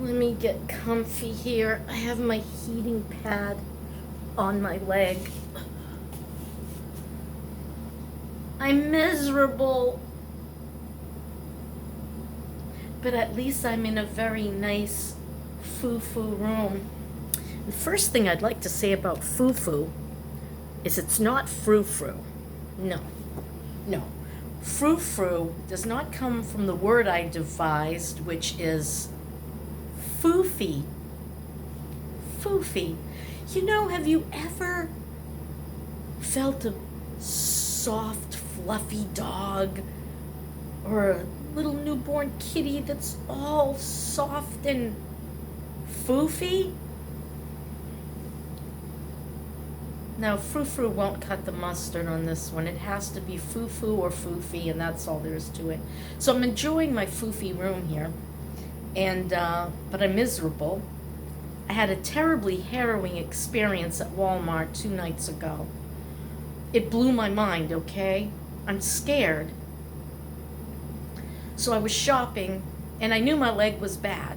Let me get comfy here. I have my heating pad on my leg. I'm miserable, but at least I'm in a very nice foo-foo room. The first thing I'd like to say about foo-foo is it's not frou-frou. No, no. Frou-frou does not come from the word I devised, which is foofy. Foofy. You know, have you ever felt a soft, fluffy dog or a little newborn kitty that's all soft and foofy? Now, frou-frou won't cut the mustard on this one. It has to be foo-foo or foofy, and that's all there is to it. So I'm enjoying my foofy room here, and but I'm miserable. I had a terribly harrowing experience at Walmart 2 nights ago. It blew my mind, okay? I'm scared. So I was shopping, and I knew my leg was bad.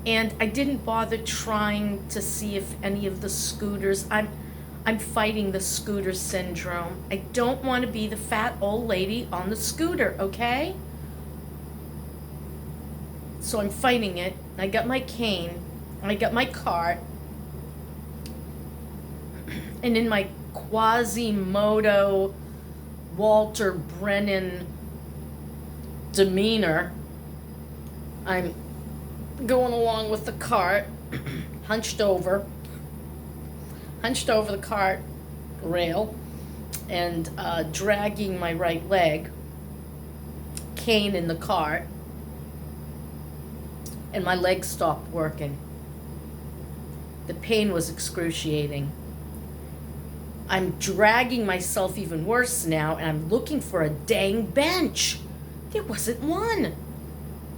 And I didn't bother trying to see if any of the scooters, I'm fighting the scooter syndrome. I don't want to be the fat old lady on the scooter, okay? So I'm fighting it. I got my cane, I got my cart, and in my Quasimodo Walter Brennan demeanor, I'm going along with the cart, hunched over the cart rail, and dragging my right leg, cane in the cart, and my leg stopped working. The pain was excruciating. I'm dragging myself even worse now, and I'm looking for a dang bench. There wasn't one.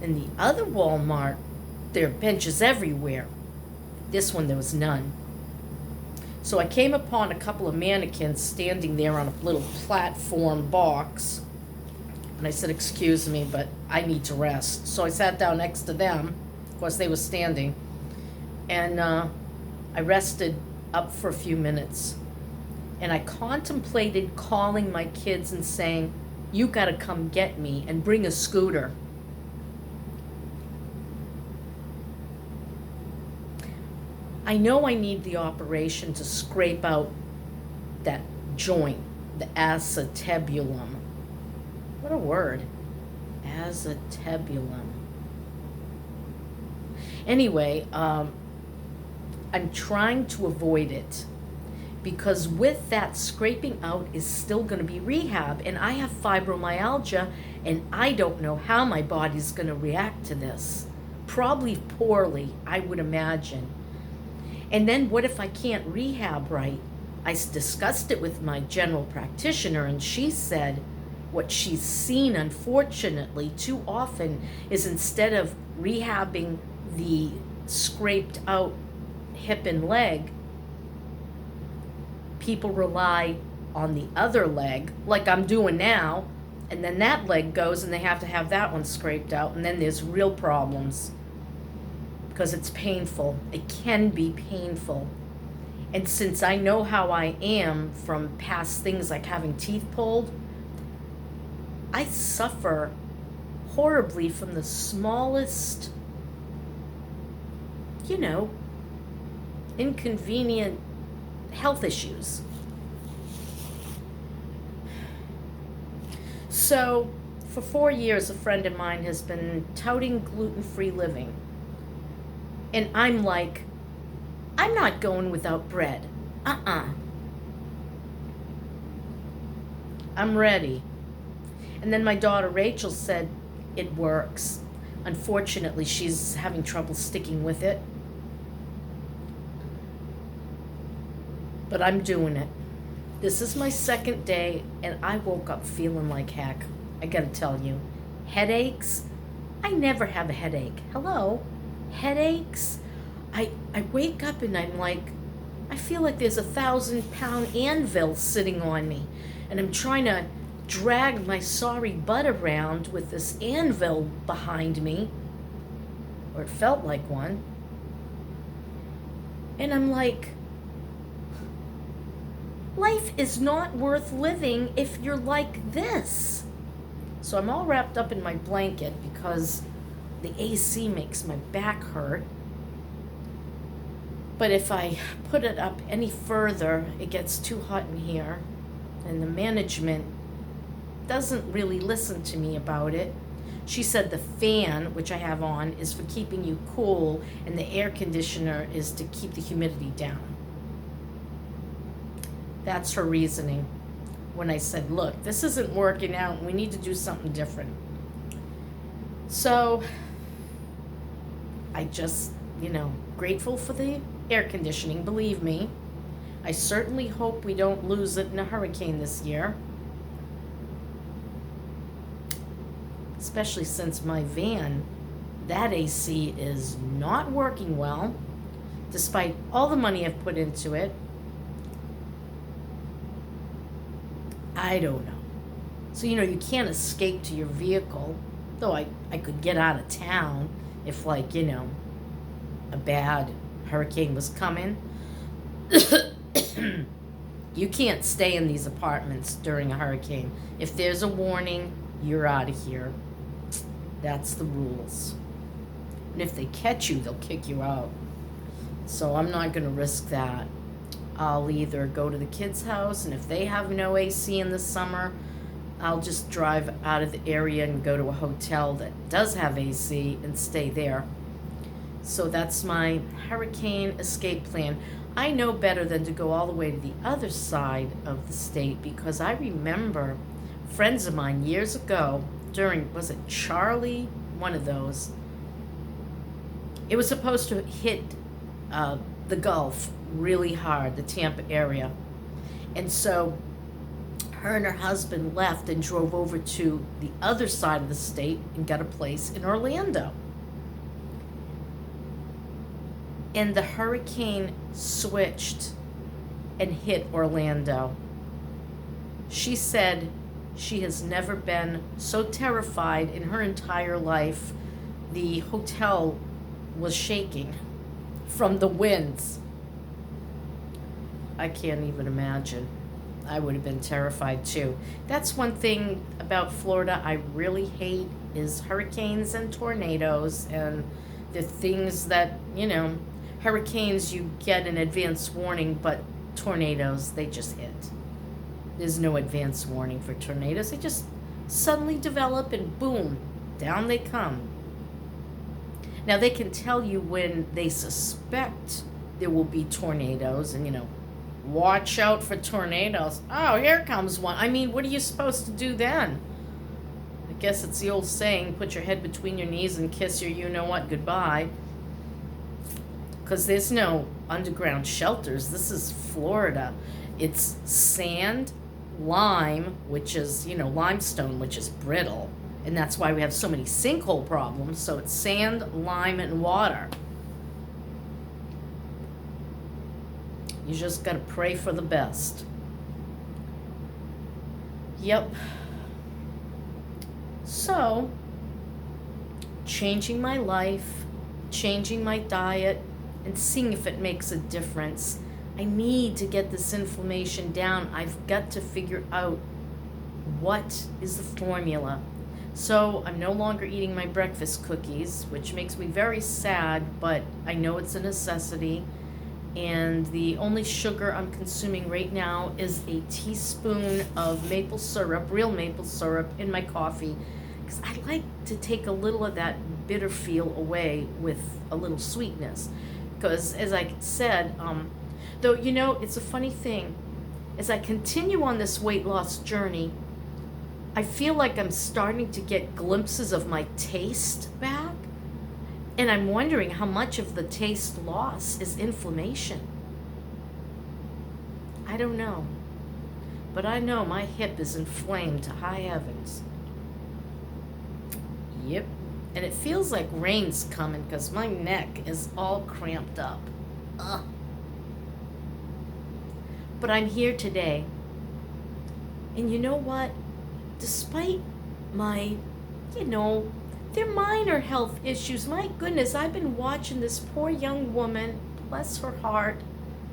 In the other Walmart, there are benches everywhere. This one, there was none. So I came upon a couple of mannequins standing there on a little platform box. And I said, "Excuse me, but I need to rest." So I sat down next to them. Of course, they were standing. And I rested up for a few minutes. And I contemplated calling my kids and saying, "You got to come get me and bring a scooter." I know I need the operation to scrape out that joint, the acetabulum. What a word. Acetabulum. Anyway, I'm trying to avoid it because with that scraping out is still going to be rehab, and I have fibromyalgia, and I don't know how my body's going to react to this. Probably poorly, I would imagine. And then what if I can't rehab right? I discussed it with my general practitioner, and she said what she's seen, unfortunately, too often is instead of rehabbing the scraped out hip and leg, people rely on the other leg, like I'm doing now, and then that leg goes and they have to have that one scraped out, and then there's real problems because it's painful. It can be painful. And since I know how I am from past things like having teeth pulled, I suffer horribly from the smallest, inconvenient health issues. So, for 4 years, a friend of mine has been touting gluten-free living. And I'm like, I'm not going without bread. I'm ready. And then my daughter Rachel said it works. Unfortunately, she's having trouble sticking with it. But I'm doing it. This is my second day, and I woke up feeling like heck. I gotta tell you. Headaches? I never have a headache. Hello? Headaches? I wake up and I'm like, I feel like there's 1,000-pound anvil sitting on me. And I'm trying to drag my sorry butt around with this anvil behind me. or it felt like one. And I'm like, life is not worth living if you're like this. So I'm all wrapped up in my blanket because the AC makes my back hurt. But if I put it up any further, it gets too hot in here. And the management doesn't really listen to me about it. She said the fan, which I have on, is for keeping you cool, and the air conditioner is to keep the humidity down. That's her reasoning. When I said, look, this isn't working out, we need to do something different. So I just, grateful for the air conditioning, believe me. I certainly hope we don't lose it in a hurricane this year. Especially since my van, that AC is not working well, despite all the money I've put into it. I don't know. So, you can't escape to your vehicle, though I could get out of town if, a bad hurricane was coming. You can't stay in these apartments during a hurricane. If there's a warning, you're out of here. That's the rules. And if they catch you, they'll kick you out. So I'm not going to risk that. I'll either go to the kids' house, and if they have no AC in the summer, I'll just drive out of the area and go to a hotel that does have AC and stay there. So that's my hurricane escape plan. I know better than to go all the way to the other side of the state, because I remember friends of mine years ago during, was it Charlie? One of those. It was supposed to hit the Gulf really hard, the Tampa area. And so her and her husband left and drove over to the other side of the state and got a place in Orlando. And the hurricane switched and hit Orlando. She said she has never been so terrified in her entire life. The hotel was shaking from the winds. I can't even imagine. I would have been terrified too. That's one thing about Florida I really hate is hurricanes and tornadoes, and the things that, hurricanes you get an advance warning, but tornadoes, they just hit. There's no advance warning for tornadoes. They just suddenly develop and boom, down they come. Now they can tell you when they suspect there will be tornadoes and, watch out for tornadoes. Oh, here comes one. I mean, what are you supposed to do then? I guess it's the old saying, put your head between your knees and kiss your you-know-what goodbye. Because there's no underground shelters. This is Florida. It's sand, lime, which is, limestone, which is brittle. And that's why we have so many sinkhole problems. So it's sand, lime, and water. You just got to pray for the best. Yep. So, changing my life, changing my diet, and seeing if it makes a difference. I need to get this inflammation down. I've got to figure out what is the formula. So I'm no longer eating my breakfast cookies, which makes me very sad, but I know it's a necessity. And the only sugar I'm consuming right now is a teaspoon of maple syrup, real maple syrup, in my coffee. Because I like to take a little of that bitter feel away with a little sweetness. Because as I said, though, it's a funny thing. As I continue on this weight loss journey, I feel like I'm starting to get glimpses of my taste back. And I'm wondering how much of the taste loss is inflammation. I don't know. But I know my hip is inflamed to high heavens. Yep. And it feels like rain's coming because my neck is all cramped up. Ugh. But I'm here today. And you know what? Despite my, They're minor health issues. My goodness, I've been watching this poor young woman, bless her heart,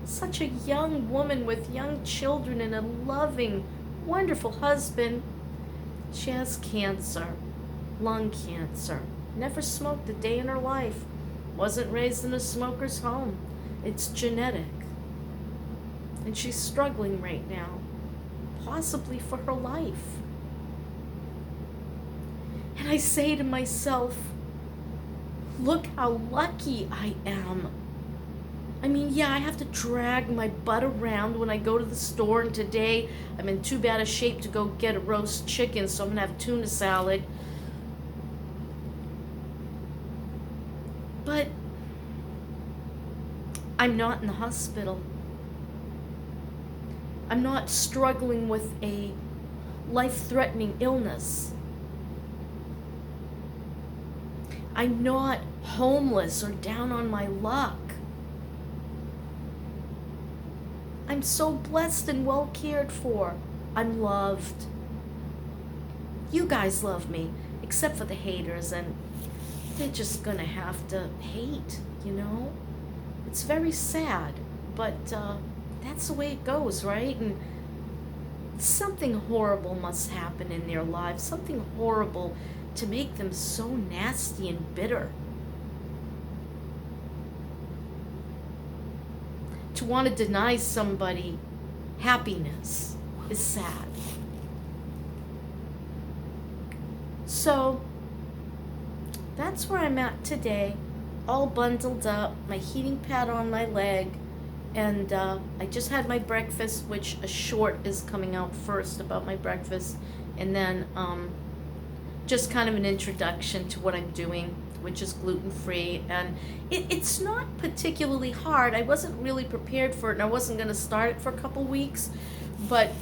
such a young woman with young children and a loving, wonderful husband. She has cancer, lung cancer. Never smoked a day in her life. Wasn't raised in a smoker's home. It's genetic. And she's struggling right now, possibly for her life. And I say to myself, look how lucky I am. I mean, yeah, I have to drag my butt around when I go to the store, and today I'm in too bad a shape to go get a roast chicken, so I'm gonna have tuna salad. But I'm not in the hospital. I'm not struggling with a life-threatening illness. I'm not homeless or down on my luck. I'm so blessed and well cared for. I'm loved. You guys love me, except for the haters, and they're just gonna have to hate, you know? It's very sad, but that's the way it goes, right? And something horrible must happen in their lives, something horrible to make them so nasty and bitter. To want to deny somebody happiness is sad. So that's where I'm at today, all bundled up, my heating pad on my leg, and I just had my breakfast, which a short is coming out first about my breakfast, and then just kind of an introduction to what I'm doing, which is gluten-free, and it's not particularly hard. I wasn't really prepared for it, and I wasn't going to start it for a couple weeks, but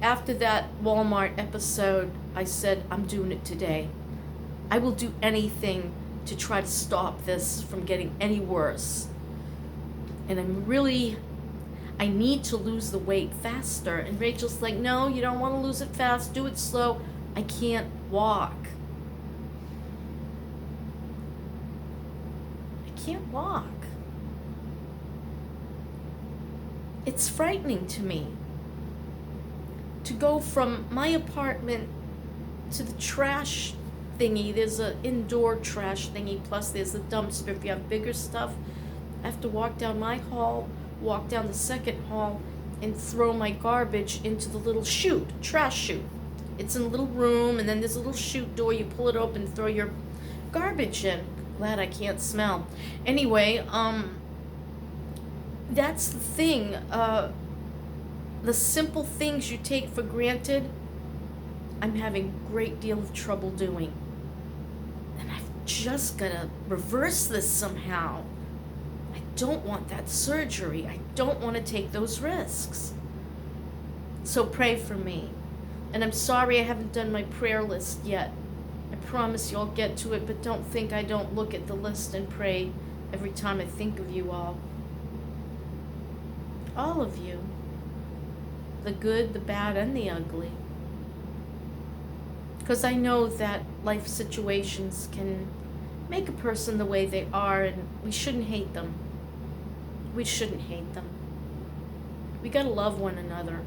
after that Walmart episode, I said, I'm doing it today. I will do anything to try to stop this from getting any worse. And I need to lose the weight faster. And Rachel's like, no, you don't want to lose it fast, do it slow. I can't walk. I can't walk. It's frightening to me to go from my apartment to the trash thingy. There's an indoor trash thingy, plus there's a dumpster. If you have bigger stuff, I have to walk down my hall, walk down the second hall, and throw my garbage into the little chute, trash chute. It's in a little room, and then there's a little chute door. You pull it open, throw your garbage in. Glad I can't smell. Anyway, that's the thing. The simple things you take for granted, I'm having a great deal of trouble doing. And I've just got to reverse this somehow. I don't want that surgery. I don't want to take those risks. So pray for me. And I'm sorry I haven't done my prayer list yet. I promise you I'll get to it, but don't think I don't look at the list and pray every time I think of you all. All of you. The good, the bad, and the ugly. Because I know that life situations can make a person the way they are, and we shouldn't hate them. We shouldn't hate them. We gotta love one another.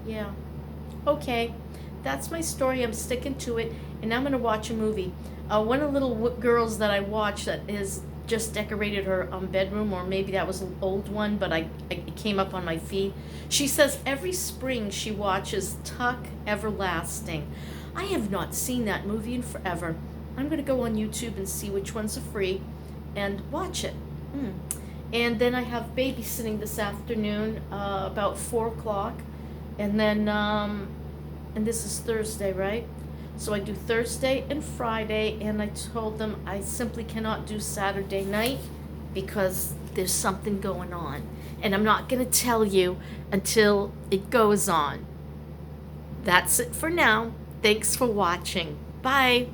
Yeah. Okay, that's my story. I'm sticking to it, and I'm gonna watch a movie. One of the little girls that I watched that is just decorated her bedroom, or maybe that was an old one, but it came up on my feed. She says every spring she watches Tuck Everlasting. I have not seen that movie in forever. I'm going to go on YouTube and see which ones are free and watch it. And then I have babysitting this afternoon, about 4 o'clock. And then, and this is Thursday, right? So I do Thursday and Friday, and I told them I simply cannot do Saturday night because there's something going on. And I'm not going to tell you until it goes on. That's it for now. Thanks for watching. Bye.